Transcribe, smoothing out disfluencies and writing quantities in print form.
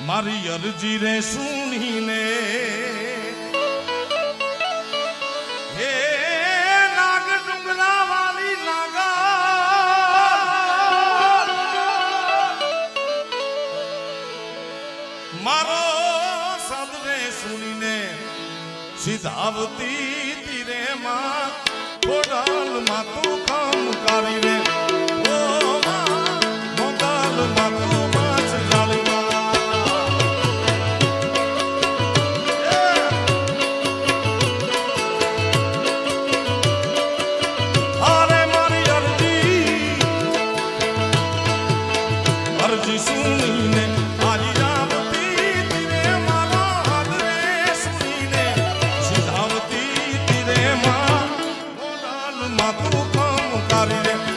મારી અરજી રે સુણીને હે નાગ ડુંગરા વાળી નાગા મારો સદરે સુણીને સિધાવતી તીરે માં ખોડાલ માં તું કામ કરી રે ઓ મોગાલ માં તું માછ જાળી સુણીને આજી રાવતી તીરે મારા હાથરે સુણીને સિધાવતી તીરે માં મોડાલ માં તું કામ કરી રે